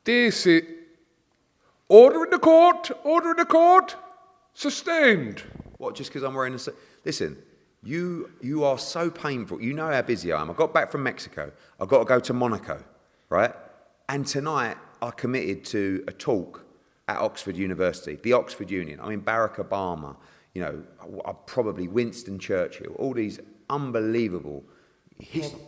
This is... Order in the court! Order in the court! Sustained. What, just because I'm wearing a... Listen, you are so painful. You know how busy I am. I got back from Mexico. I've got to go to Monaco, right? And tonight, I committed to a talk at Oxford University, the Oxford Union. I mean, Barack Obama, you know, probably Winston Churchill, all these unbelievable...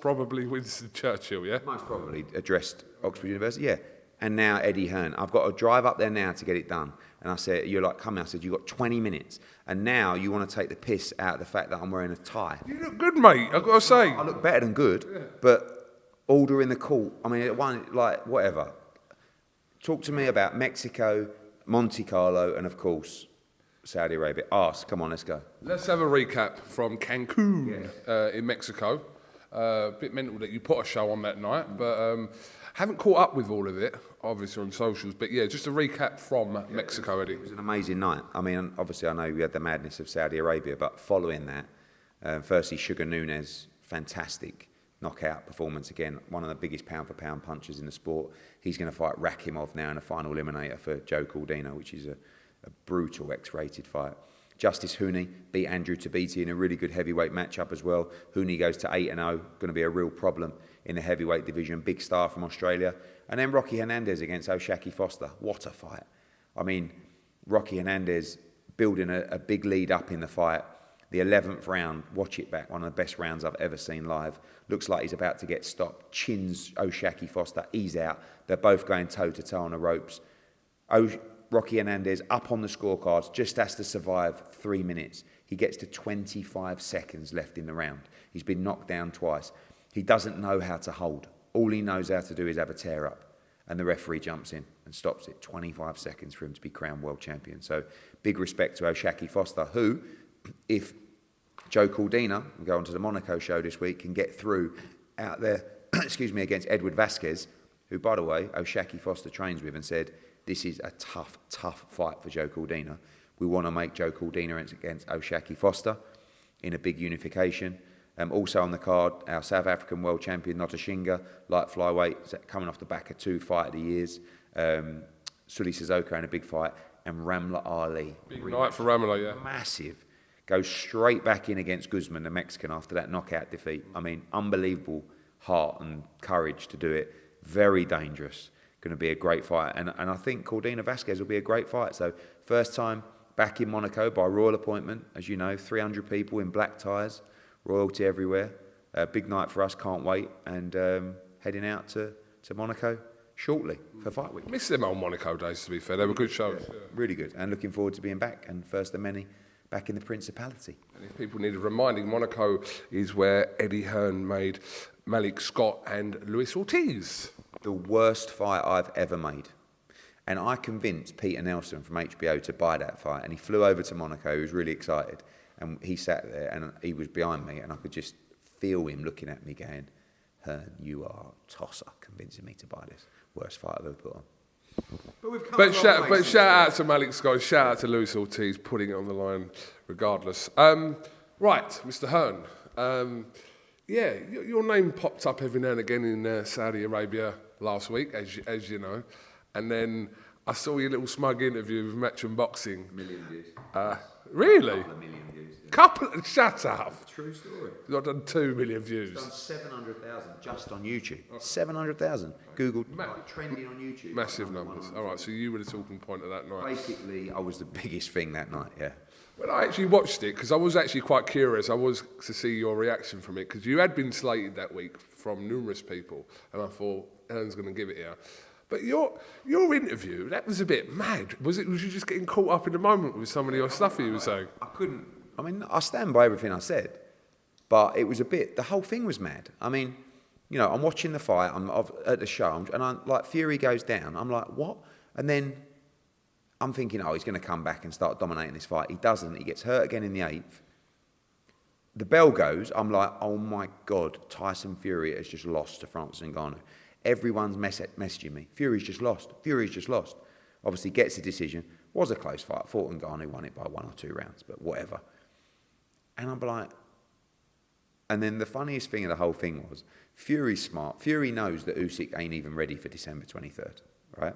Probably Winston Churchill, yeah? Most probably addressed Oxford University, yeah. And now Eddie Hearn. I've got to drive up there now to get it done. And I said, you're like, come here. I said, you've got 20 minutes. And now you want to take the piss out of the fact that I'm wearing a tie. You look good, mate, I've got to say. I look better than good, yeah. But order in the court. I mean, like, whatever. Talk to me about Mexico, Monte Carlo, and of course, Saudi Arabia. Ask, come on, let's go. Let's have a recap from Cancun in Mexico. Bit mental that you put a show on that night, but haven't caught up with all of it, obviously on socials. But yeah, just a recap from Mexico, Eddie. It was an amazing night. I mean, obviously I know we had the madness of Saudi Arabia, but following that, firstly, Sugar Nunes, fantastic knockout performance again, one of the biggest pound-for-pound punchers in the sport. He's going to fight Rakhimov now in a final eliminator for Joe Cordina, which is a brutal X-rated fight. Justice Hooney beat Andrew Tabiti in a really good heavyweight matchup as well. Hooney goes to 8-0, going to be a real problem in the heavyweight division. Big star from Australia. And then Rocky Hernandez against O'Shaquie Foster. What a fight. I mean, Rocky Hernandez building a big lead up in the fight. The 11th round, watch it back, one of the best rounds I've ever seen live. Looks like he's about to get stopped. Chins O'Shaquie Foster, he's out. They're both going toe-to-toe on the ropes. Rocky Hernandez up on the scorecards, just has to survive 3 minutes. He gets to 25 seconds left in the round. He's been knocked down twice. He doesn't know how to hold. All he knows how to do is have a tear up. And the referee jumps in and stops it. 25 seconds for him to be crowned world champion. So big respect to O'Shaquie Foster, who, if Joe Cordina, we'll go on to the Monaco show this week, can get through out there, against Edward Vasquez, who, by the way, O'Shaquie Foster trains with and said, this is a tough, tough fight for Joe Cordina. We want to make Joe Cordina against O'Shaquie Foster in a big unification. Also on the card, our South African world champion, Notashinga, light flyweight, coming off the back of 2 fight of the years. Sully Sissoko in a big fight. And Ramla Ali. Big night for Ramla, yeah. Massive. Goes straight back in against Guzman, the Mexican, after that knockout defeat. I mean, unbelievable heart and courage to do it. Very dangerous. Going to be a great fight, and I think Cordina Vasquez will be a great fight. So first time back in Monaco by royal appointment, as you know, 300 people in black ties, royalty everywhere. Big night for us, can't wait, and heading out to Monaco shortly for fight week. Miss them old Monaco days, to be fair. They were good shows. Yeah. Really good, and looking forward to being back, and first of many back in the Principality. And if people need reminding, Monaco is where Eddie Hearn made Malik Scott and Luis Ortiz. The worst fight I've ever made. And I convinced Peter Nelson from HBO to buy that fight, and he flew over to Monaco. He was really excited, and he sat there and he was behind me, and I could just feel him looking at me going, Hearn, you are a tosser, convincing me to buy this. Worst fight I've ever put on. But shout out to Malik Scott, shout out to Luis Ortiz, putting it on the line regardless. Right, Mr. Hearn. Yeah, your name popped up every now and again in Saudi Arabia last week, as you know. And then I saw your little smug interview with Matchroom Boxing. 1 million views. Really? Couple of million views. Yeah. Shut up. True story. I've done 2 million views. It's done 700,000 just on YouTube. 700,000. Google trending on YouTube. Massive numbers. All right, so you were the talking point of that night. Basically, I was the biggest thing that night, yeah. Well, I actually watched it because I was actually quite curious. I was to see your reaction from it because you had been slated that week from numerous people, and I thought Hearn's going to give it here. But your interview, that was a bit mad. Was you just getting caught up in the moment with some of your stuff you were saying? I stand by everything I said, but it was the whole thing was mad. I mean, you know, I'm watching the fight, I'm at the show, and I'm like, Fury goes down. I'm like, what? And then I'm thinking, he's going to come back and start dominating this fight. He doesn't. He gets hurt again in the 8th. The bell goes. I'm like, oh my God, Tyson Fury has just lost to Francis Ngannou. Everyone's messaging me. Fury's just lost. Fury's just lost. Obviously gets a decision. Was a close fight. Thought Ngannou won it by 1 or 2 rounds, but whatever. And I'm like, and then the funniest thing of the whole thing was, Fury's smart. Fury knows that Usyk ain't even ready for December 23rd, right?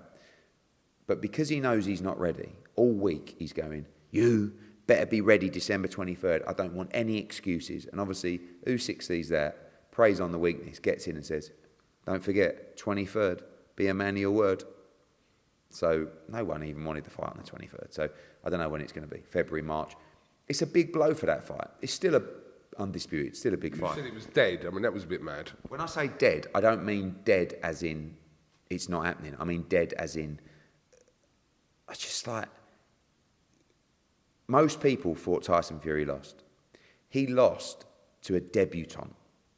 But because he knows he's not ready, all week he's going, you better be ready December 23rd. I don't want any excuses. And obviously, Usyk sees that, preys on the weakness, gets in and says, don't forget, 23rd, be a man of your word. So no one even wanted the fight on the 23rd. So I don't know when it's going to be, February, March. It's a big blow for that fight. It's still undisputed, it's still a big fight. You said it was dead. I mean, that was a bit mad. When I say dead, I don't mean dead as in it's not happening. I mean dead as in, it's just like, most people thought Tyson Fury lost. He lost to a debutant,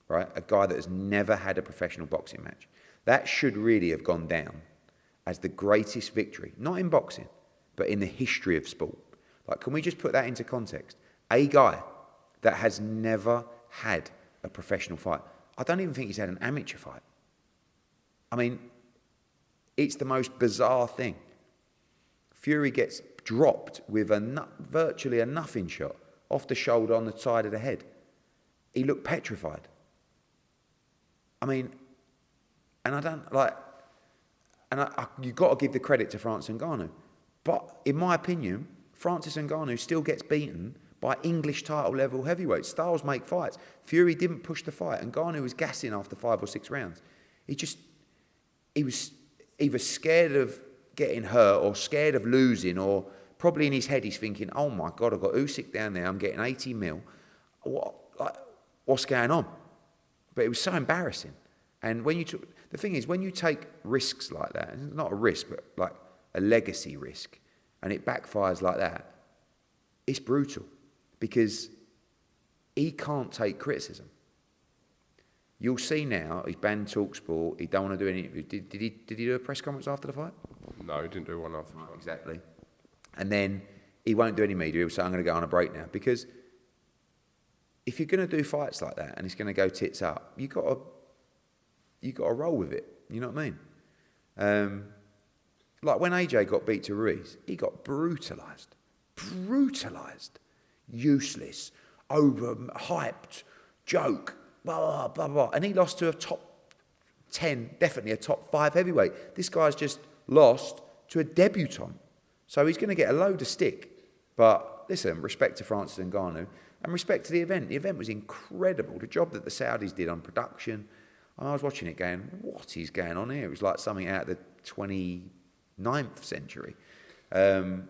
right? A guy that has never had a professional boxing match. That should really have gone down as the greatest victory, not in boxing, but in the history of sport. Like, can we just put that into context? A guy that has never had a professional fight. I don't even think he's had an amateur fight. I mean, it's the most bizarre thing. Fury gets dropped with virtually a nothing shot off the shoulder on the side of the head. He looked petrified. I mean, and I don't like, and you've got to give the credit to Francis Ngannou. But in my opinion, Francis Ngannou still gets beaten by English title level heavyweights. Styles make fights. Fury didn't push the fight, and Ngannou was gassing after 5 or 6 rounds. He was either scared of getting hurt or scared of losing, or probably in his head he's thinking, oh my God, I've got Usyk down there, I'm getting 80 mil. What's going on? But it was so embarrassing. And the thing is, when you take risks like that, it's not a risk, but like a legacy risk, and it backfires like that, it's brutal because he can't take criticism. You'll see now, he's banned TalkSport, he don't want to do any. Did he do a press conference after the fight? No, he didn't do one after the fight. Exactly. And then he won't do any media, he'll say, I'm going to go on a break now. Because if you're going to do fights like that and it's going to go tits up, you got to roll with it. You know what I mean? Like when AJ got beat to Ruiz, he got brutalised. Useless, overhyped, joke, blah, blah, blah, blah. And he lost to a top 10, definitely a top 5 heavyweight. This guy's just lost to a debutant. So he's going to get a load of stick. But listen, respect to Francis Ngannou and respect to the event. The event was incredible. The job that the Saudis did on production. I was watching it going, what is going on here? It was like something out of the 29th century. But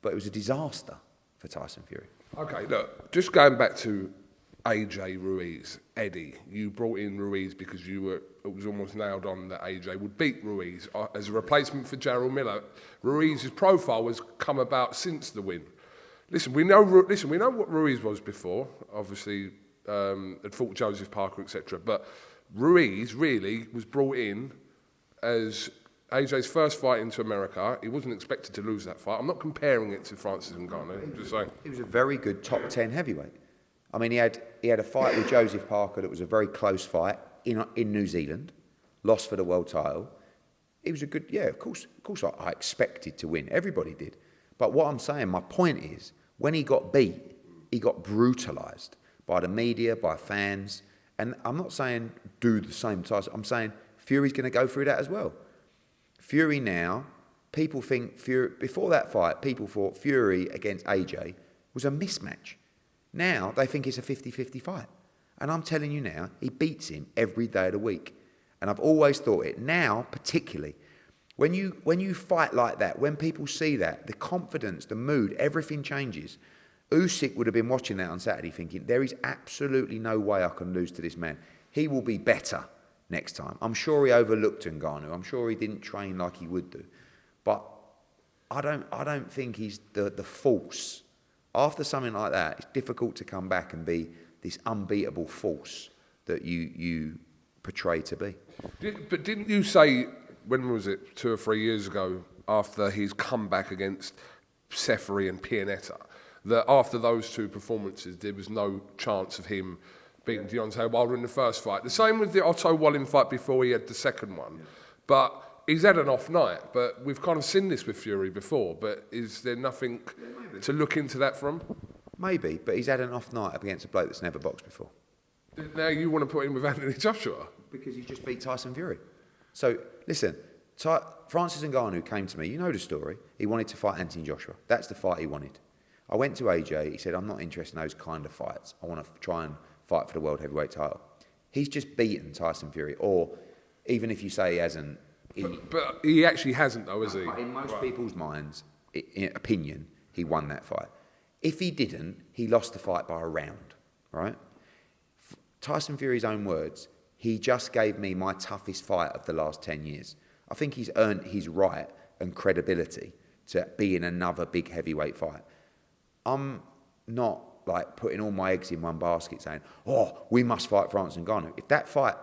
it was a disaster for Tyson Fury. Okay, look, just going back to AJ Ruiz, Eddie, you brought in Ruiz because it was almost nailed on that AJ would beat Ruiz as a replacement for Jarrell Miller. Ruiz's profile has come about since the win. Listen, we know what Ruiz was before. Obviously, had fought Joseph Parker, etc. But Ruiz really was brought in as AJ's first fight into America. He wasn't expected to lose that fight. I'm not comparing it to Francis Ngannou. I'm just saying he was a very good top 10 heavyweight. I mean, he had a fight with Joseph Parker that was a very close fight in New Zealand, lost for the world title. He was a good, of course I expected to win. Everybody did. But what I'm saying, my point is, when he got beat, he got brutalised by the media, by fans. And I'm not saying do the same Tyson. I'm saying Fury's going to go through that as well. Fury now, people think Fury, before that fight, people thought Fury against AJ was a mismatch. Now they think it's a 50-50 fight. And I'm telling you now, he beats him every day of the week. And I've always thought it. Now, particularly, when you fight like that, when people see that, the confidence, the mood, everything changes. Usyk would have been watching that on Saturday thinking, there is absolutely no way I can lose to this man. He will be better next time. I'm sure he overlooked Ngannou. I'm sure he didn't train like he would do. But I don't think he's the force. After something like that, it's difficult to come back and be this unbeatable force that you portray to be. But didn't you say, when was it, 2 or 3 years ago, after his comeback against Seferi and Pianetta, that after those 2 performances, there was no chance of him beating Deontay Wilder in the first fight? The same with the Otto Wallin fight before he had the second one. But he's had an off night. But we've kind of seen this with Fury before. But is there nothing to look into that from? Maybe, but he's had an off night up against a bloke that's never boxed before. Now you want to put him with Anthony Joshua? Because he just beat Tyson Fury. So, listen, Francis Ngannou came to me. You know the story. He wanted to fight Anthony Joshua. That's the fight he wanted. I went to AJ. He said, I'm not interested in those kind of fights. I want to try and fight for the world heavyweight title. He's just beaten Tyson Fury. Or even if you say he hasn't... But he actually hasn't, though, has he? In most people's minds, in opinion, he won that fight. If he didn't, he lost the fight by a round, right? Tyson Fury's own words, he just gave me my toughest fight of the last 10 years. I think he's earned his right and credibility to be in another big heavyweight fight. I'm not like putting all my eggs in one basket saying, oh, we must fight Francis Ngannou. If that fight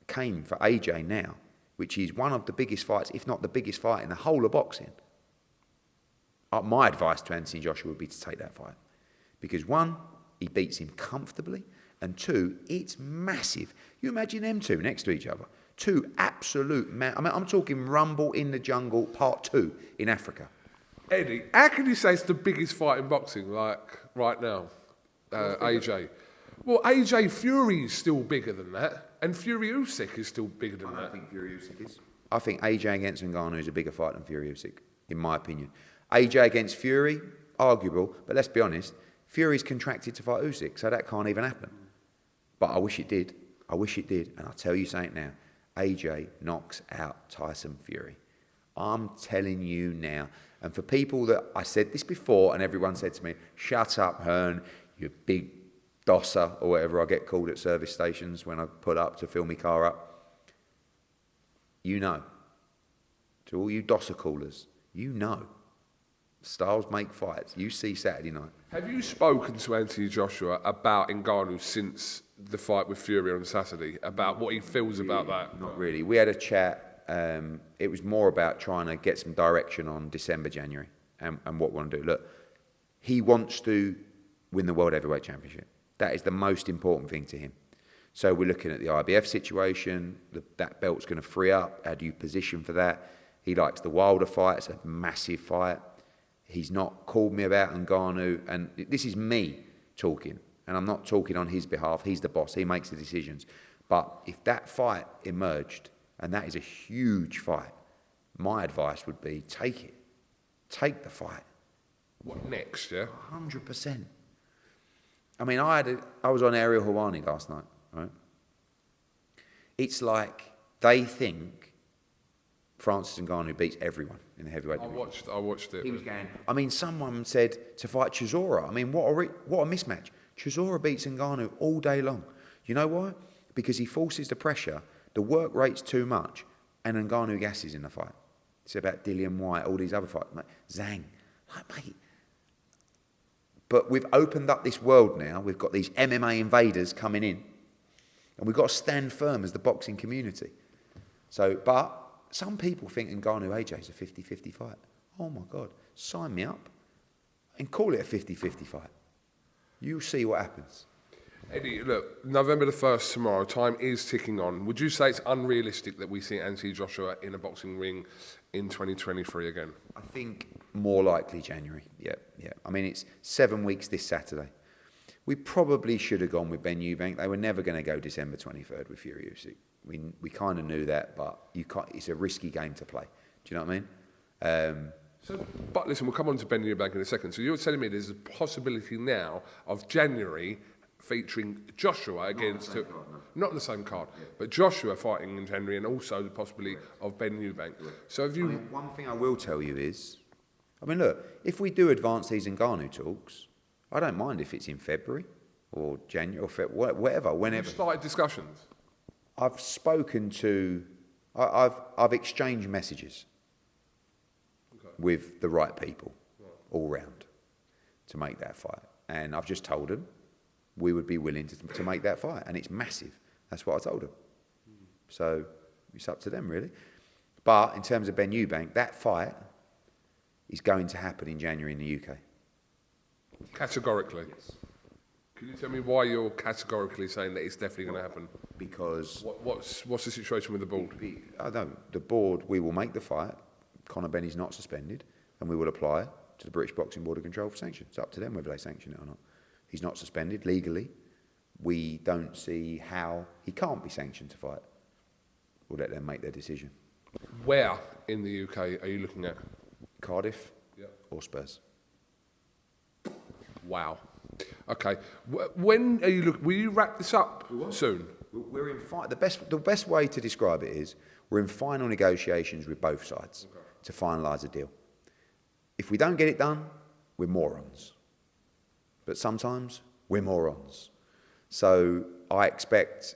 came for AJ now, which is one of the biggest fights, if not the biggest fight in the whole of boxing, my advice to Anthony Joshua would be to take that fight. Because one, he beats him comfortably, and two, it's massive. You imagine them two next to each other. Two absolute I'm talking Rumble in the Jungle Part 2 in Africa. Eddie, how can you say it's the biggest fight in boxing, like, right now, AJ? Well, AJ Fury is still bigger than that, and Fury Usyk is still bigger than that. I don't think Fury Usyk is. I think AJ against Ngannou is a bigger fight than Fury Usyk, in my opinion. AJ against Fury, arguable, but let's be honest, Fury's contracted to fight Usyk, so that can't even happen. But I wish it did. I wish it did, and I'll tell you something now. AJ knocks out Tyson Fury. I'm telling you now. And for people that, I said this before, and everyone said to me, shut up, Hearn, you big dosser, or whatever I get called at service stations when I put up to fill my car up. You know. To all you dosser callers, you know. Styles make fights. You see Saturday night. Have you spoken to Anthony Joshua about Ngannou since the fight with Fury on Saturday, about what he feels about that? Not really. We had a chat. It was more about trying to get some direction on December, January, and what we want to do. Look, he wants to win the World Heavyweight Championship. That is the most important thing to him. So we're looking at the IBF situation. That belt's going to free up. How do you position for that? He likes the Wilder fight. It's a massive fight. He's not called me about Ngannou, and this is me talking, and I'm not talking on his behalf. He's the boss. He makes the decisions. But if that fight emerged, and that is a huge fight, my advice would be take it. Take the fight. What next, yeah? 100%. I mean, I was on Ariel Helwani last night, right? It's like they think Francis Ngannou beats everyone in the heavyweight division. I watched it. He was going. I mean, someone said to fight Chisora. I mean, what a mismatch. Chisora beats Ngannou all day long. You know why? Because he forces the pressure. The work rate's too much, and Ngannou gasses in the fight. It's about Dillian White, all these other fights. Mate, Zhang, like, mate. But we've opened up this world now. We've got these MMA invaders coming in, and we've got to stand firm as the boxing community. So, but some people think Ngannou AJ is a 50-50 fight. Oh my God, sign me up and call it a 50-50 fight. You'll see what happens. Eddie, look, November the 1st tomorrow, time is ticking on. Would you say it's unrealistic that we see Anthony Joshua in a boxing ring in 2023 again? I think more likely January, yeah. I mean, it's 7 weeks this Saturday. We probably should have gone with Benn-Eubank. They were never going to go December 23rd with Fury Usyk. We kind of knew that, but you can't. It's a risky game to play. Do you know what I mean? But listen, we'll come on to Benn-Eubank in a second. So you're telling me there's a possibility now of January featuring Joshua against... Not the same card, but Joshua fighting in January, and also the possibility of Benn-Eubank. So have you... one thing I will tell you is... I mean, look, if we do advance these Ngannou talks, I don't mind if it's in February or January or February, whatever, whenever. You've started discussions? I've spoken to... I've exchanged messages with the right people all round to make that fight. And I've just told them we would be willing to make that fight. And it's massive. That's what I told them. So it's up to them, really. But in terms of Benn-Eubank, that fight is going to happen in January in the UK. Categorically? Yes. Can you tell me why you're categorically saying that it's definitely going to happen? Because... What's the situation with the board? I don't. The board, we will make the fight. Conor Benny's not suspended, and we will apply to the British Boxing Board of Control for sanctions. It's up to them whether they sanction it or not. He's not suspended legally. We don't see how he can't be sanctioned to fight. We'll let them make their decision. Where in the UK are you looking at? Cardiff or Spurs. Wow. Okay. When are you look? Will you wrap this up soon? We're in the best way to describe it is we're in final negotiations with both sides to finalise a deal. If we don't get it done, we're morons. But sometimes we're morons. So I expect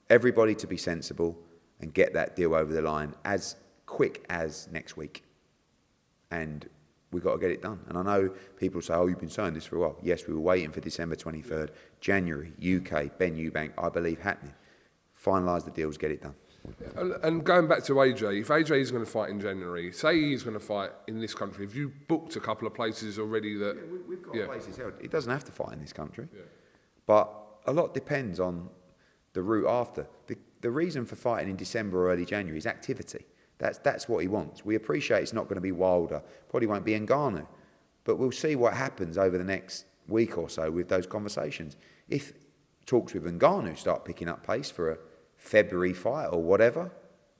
everybody to be sensible and get that deal over the line as quick as next week. And we've got to get it done. And I know people say, oh, you've been saying this for a while. Yes, we were waiting for December 23rd. January, UK, Benn-Eubank, I believe, happening. Finalise the deals, get it done. And going back to AJ, if AJ is going to fight in January, say he's going to fight in this country, have you booked a couple of places already that... Yeah, we've got places held. He doesn't have to fight in this country. Yeah. But a lot depends on the route after. The reason for fighting in December or early January is activity. That's what he wants. We appreciate it's not going to be Wilder, probably won't be Ngannou, but we'll see what happens over the next week or so with those conversations. If talks with Ngannou start picking up pace for a February fight or whatever,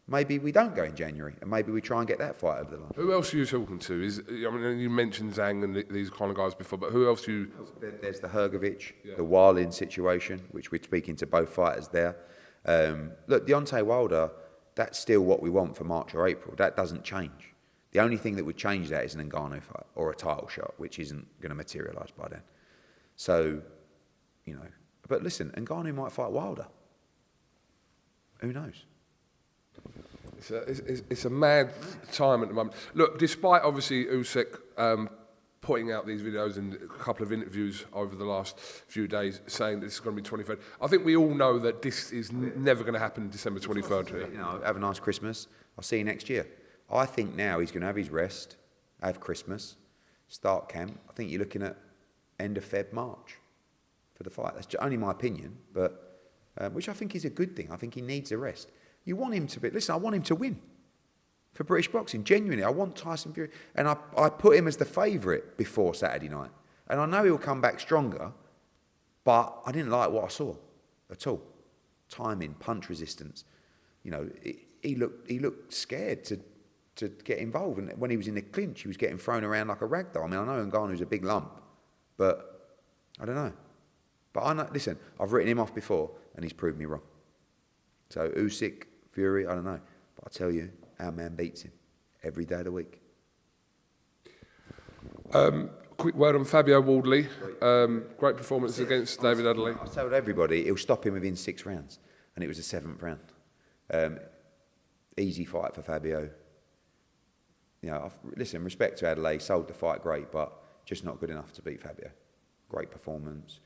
maybe we don't go in January and maybe we try and get that fight over the line. Who else are you talking to? I mean, you mentioned Zhang and these kind of guys before, but who else do you... There's the Hrgovic, the Wallin situation, which we're speaking to both fighters there. Look, Deontay Wilder, that's still what we want for March or April. That doesn't change. The only thing that would change that is an Ngannou fight or a title shot, which isn't going to materialise by then. So, you know, but listen, Ngannou might fight Wilder. Who knows? It's a mad time at the moment. Look, despite obviously Usyk putting out these videos and a couple of interviews over the last few days saying that this is going to be 23rd, I think we all know that this is never going to happen December 23rd. You know, have a nice Christmas. I'll see you next year. I think now he's going to have his rest, have Christmas, start camp. I think you're looking at end of Feb, March for the fight. That's only my opinion, but which I think is a good thing. I think he needs a rest. You want him to be... Listen, I want him to win for British boxing. Genuinely, I want Tyson Fury. And I put him as the favourite before Saturday night. And I know he'll come back stronger, but I didn't like what I saw at all. Timing, punch resistance. You know, he looked scared to get involved. And when he was in the clinch, he was getting thrown around like a rag doll. I mean, I know Ngannou's a big lump, but I don't know. But I know, listen, I've written him off before, and he's proved me wrong. So Usyk, Fury, I don't know. But I tell you, our man beats him every day of the week. Quick word on Fabio Wardley. Great performance against David Adderley. I told everybody he'll stop him within 6 rounds, and it was the 7th round. Easy fight for Fabio. You know, listen, respect to Adderley, sold the fight great, but just not good enough to beat Fabio. Great performance.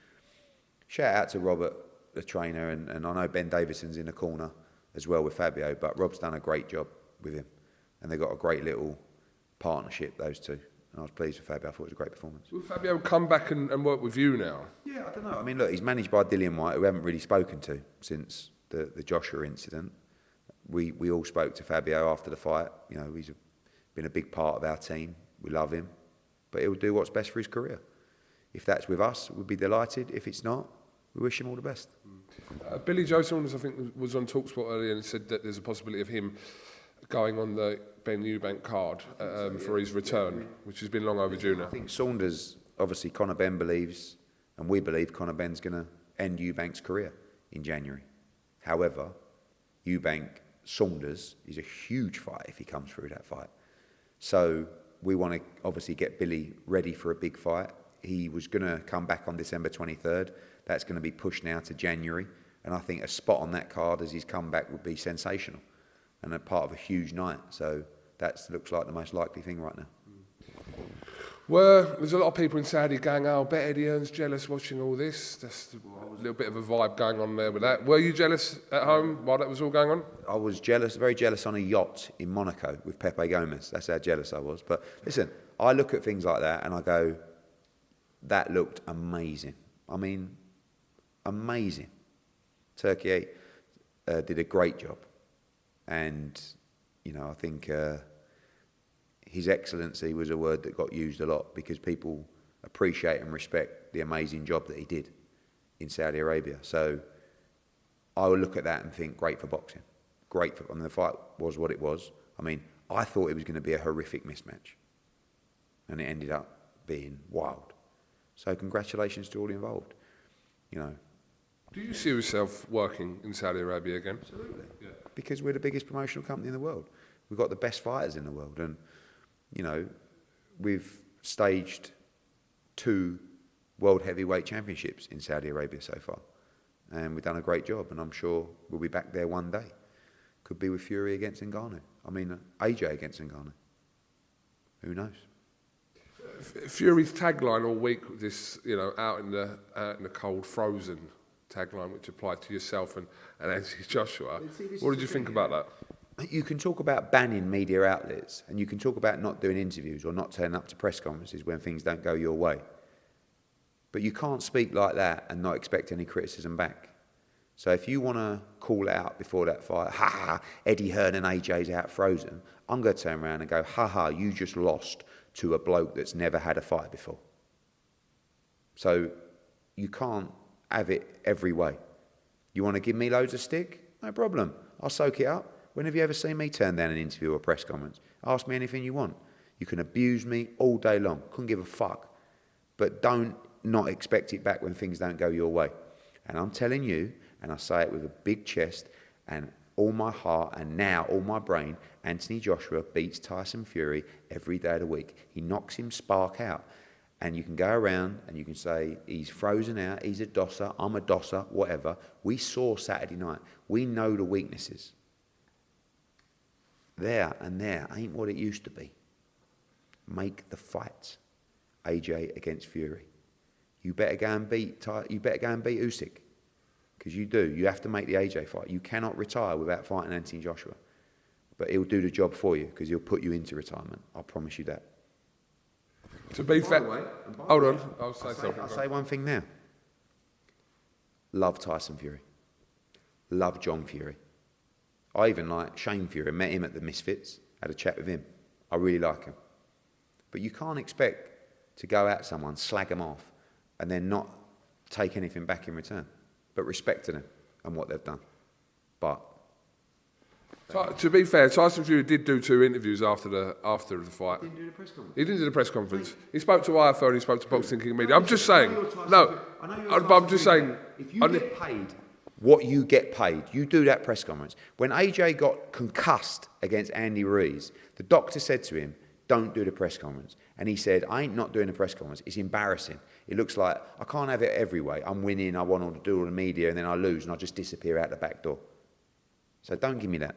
Shout out to Robert, the trainer, and I know Ben Davison's in the corner as well with Fabio, but Rob's done a great job with him, and they've got a great little partnership, those two. And I was pleased with Fabio. I thought it was a great performance. Will Fabio come back and work with you now? Yeah, I don't know. I mean, look, he's managed by Dillian White, who we haven't really spoken to since the Joshua incident. We all spoke to Fabio after the fight. You know, he's been a big part of our team. We love him, but he'll do what's best for his career. If that's with us, we'll be delighted. If it's not, we wish him all the best. Billy Joe Saunders, I think, was on TalkSport earlier and said that there's a possibility of him going on the Benn-Eubank card for his return, which has been long overdue now. I think Saunders, obviously Conor Benn believes, and we believe Conor Benn's going to end Eubank's career in January. However, Eubank-Saunders is a huge fight if he comes through that fight. So we want to obviously get Billy ready for a big fight. He was going to come back on December 23rd. That's going to be pushed now to January. And I think a spot on that card as his comeback would be sensational and a part of a huge night. So that looks like the most likely thing right now. Well, there's a lot of people in Saudi going, oh, I bet Eddie Hearn's jealous watching all this. There's a little bit of a vibe going on there with that. Were you jealous at home while that was all going on? I was jealous, very jealous on a yacht in Monaco with Pepe Gomez. That's how jealous I was. But listen, I look at things like that and I go, that looked amazing. I mean, amazing. Turkey did a great job. And, you know, I think His Excellency was a word that got used a lot because people appreciate and respect the amazing job that he did in Saudi Arabia. So I will look at that and think, great for boxing. great. I mean, the fight was what it was. I mean, I thought it was going to be a horrific mismatch. And it ended up being wild. So congratulations to all involved. You know. Do you see yourself working in Saudi Arabia again? Absolutely. Yeah. Because we're the biggest promotional company in the world. We've got the best fighters in the world. And, you know, we've staged 2 World Heavyweight Championships in Saudi Arabia so far. And we've done a great job. And I'm sure we'll be back there one day. Could be with Fury against Ngannou. I mean, AJ against Ngannou. Who knows? Fury's tagline all week, this, you know, out in the cold, frozen tagline, which applied to yourself and Anthony Joshua. What did you think about that? You can talk about banning media outlets, and you can talk about not doing interviews or not turning up to press conferences when things don't go your way. But you can't speak like that and not expect any criticism back. So if you want to call out before that fight, ha ha, Eddie Hearn and AJ's out frozen, I'm going to turn around and go, ha ha, you just lost to a bloke that's never had a fight before. So you can't have it every way. You want to give me loads of stick? No problem. I'll soak it up. When have you ever seen me turn down an interview or a press conference? Ask me anything you want. You can abuse me all day long. Couldn't give a fuck. But don't not expect it back when things don't go your way. And I'm telling you, and I say it with a big chest and all my heart and now all my brain, Anthony Joshua beats Tyson Fury every day of the week. He knocks him spark out. And you can go around and you can say, he's frozen out, he's a dosser, I'm a dosser, whatever. We saw Saturday night. We know the weaknesses. There and there ain't what it used to be. Make the fights. AJ against Fury. You better go and beat Usyk. Because you do. You have to make the AJ fight. You cannot retire without fighting Anthony Joshua. But he'll do the job for you because he'll put you into retirement. I'll promise you that. To be fair, hold on, I'll say something. I'll say one thing now. Love Tyson Fury. Love John Fury. I even like Shane Fury. Met him at the Misfits. Had a chat with him. I really like him. But you can't expect to go at someone, slag them off, and then not take anything back in return. But respect to them and what they've done. But to be fair, Tyson Fury did do 2 interviews after the fight. he didn't do the press conference. He didn't do the press conference. He spoke to IFL and he spoke to Boxing King Media. I'm just saying. No, I'm just saying. If you get paid what you get paid, you do that press conference. When AJ got concussed against Andy Ruiz, the doctor said to him, don't do the press conference. And he said, I ain't not doing the press conference. It's embarrassing. It looks like I can't have it every way. I'm winning, I want to do all the media, and then I lose, and I just disappear out the back door. So don't give me that.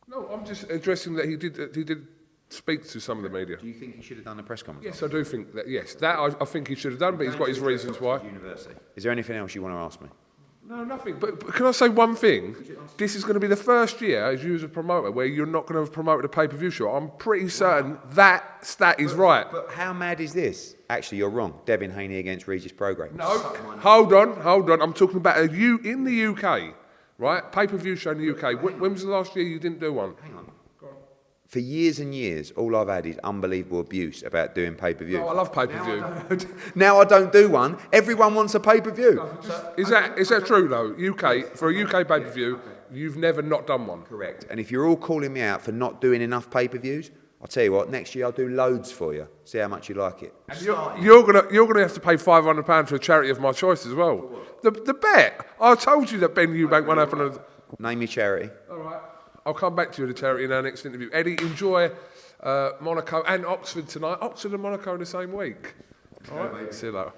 No, I'm just addressing that he did speak to some of the media. Do you think he should have done the press conference? Yes, I do think that. Yes, that I think he should have done, but he's got his reasons why. University. Is there anything else you want to ask me? No, nothing. But can I say one thing? This is going to be the first year, as you as a promoter, where you're not going to have promoted a pay-per-view show. I'm pretty certain that stat is right. But how mad is this? Actually, you're wrong. Devin Haney against Regis Prograis. No, hold on. I'm talking about in the UK, right? Pay-per-view show in the UK. When was the last year you didn't do one? Hang on. For years and years, all I've had is unbelievable abuse about doing pay-per-view. No, I love pay-per-view. Now I don't do one. Everyone wants a pay-per-view. No, is that true though? UK, for a UK pay-per-view, you've never not done one. Correct. And if you're all calling me out for not doing enough pay-per-views, I'll tell you what, next year I'll do loads for you. See how much you like it. And you're gonna have to pay £500 for a charity of my choice as well. The bet. I told you that Benn-Eubank won't happen. Name your charity. All right. I'll come back to you with the charity in our next interview. Eddie, enjoy Monaco and Oxford tonight. Oxford and Monaco in the same week. All right. See you later.